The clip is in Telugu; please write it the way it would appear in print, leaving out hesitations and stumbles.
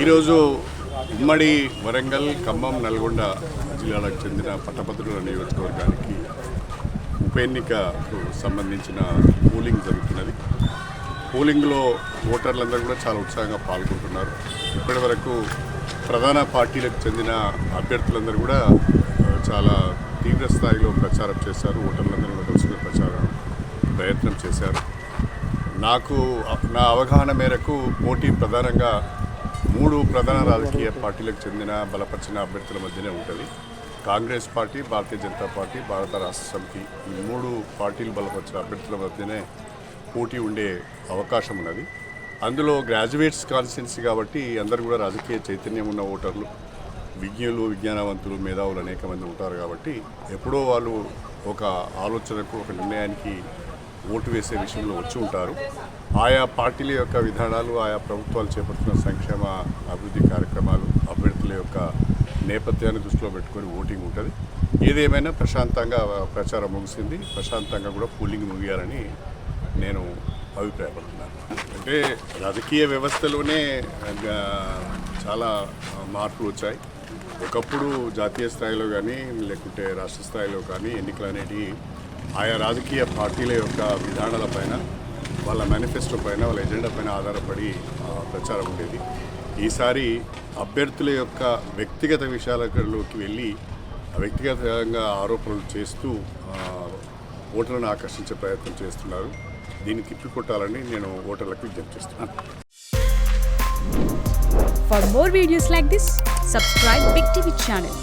ఈరోజు ఉమ్మడి వరంగల్, ఖమ్మం, నల్గొండ జిల్లాలకు చెందిన పట్టభద్రుల నియోజకవర్గానికి ఉప ఎన్నికకు సంబంధించిన పోలింగ్ జరుగుతున్నది. పోలింగ్లో ఓటర్లందరూ కూడా చాలా ఉత్సాహంగా పాల్గొంటున్నారు. ఇప్పటి వరకు ప్రధాన పార్టీలకు చెందిన అభ్యర్థులందరూ కూడా చాలా తీవ్ర స్థాయిలో ప్రచారం చేశారు. ఓటర్లందరూ కూడా కలుసుకునే ప్రయత్నం చేశారు. నా అవగాహన మేరకు పోటీ ప్రధానంగా 3 ప్రధాన రాజకీయ పార్టీలకు చెందిన బలపరిచిన అభ్యర్థుల మధ్యనే ఉంటుంది. కాంగ్రెస్ పార్టీ, భారతీయ జనతా పార్టీ, భారత రాష్ట్ర సమితి, ఈ 3 పార్టీలు బలపరిచిన అభ్యర్థుల మధ్యనే పోటీ ఉండే అవకాశం ఉన్నది. అందులో గ్రాడ్యుయేట్స్ కాన్స్టిట్యున్సీ కాబట్టి అందరూ కూడా రాజకీయ చైతన్యం ఉన్న ఓటర్లు, విజ్ఞులు, విజ్ఞానవంతులు, మేధావులు అనేక మంది ఉంటారు. కాబట్టి ఎప్పుడో వాళ్ళు ఒక ఆలోచనకు, ఒక నిర్ణయానికి ఓటు వేసే విషయంలో వచ్చి ఉంటారు. ఆయా పార్టీల యొక్క విధానాలు, ఆయా ప్రభుత్వాలు చేపడుతున్న సంక్షేమ అభివృద్ధి కార్యక్రమాలు, అభ్యర్థుల యొక్క నేపథ్యాన్ని దృష్టిలో పెట్టుకొని ఓటింగ్ ఉంటుంది. ఏదేమైనా ప్రశాంతంగా ప్రచారం ముగిసింది. ప్రశాంతంగా కూడా పోలింగ్ ముగియాలని నేను అభిప్రాయపడుతున్నాను. అంటే రాజకీయ వ్యవస్థలోనే చాలా మార్పులు వచ్చాయి. ఒకప్పుడు జాతీయ స్థాయిలో కానీ లేకుంటే రాష్ట్ర స్థాయిలో కానీ ఎన్నికలు అనేటివి ఆయా రాజకీయ పార్టీల యొక్క విధానాలపైన, వాళ్ళ మేనిఫెస్టో పైన, వాళ్ళ ఎజెండా పైన ఆధారపడి ప్రచారం ఉండేది. ఈసారి అభ్యర్థుల యొక్క వ్యక్తిగత విషయాలలోకి వెళ్ళి వ్యక్తిగతంగా ఆరోపణలు చేస్తూ ఓటర్లను ఆకర్షించే ప్రయత్నం చేస్తున్నారు. దీన్ని తిప్పికొట్టాలని నేను ఓటర్లకు విజ్ఞప్తి చేస్తున్నాను. For more videos like this, subscribe Big TV channel.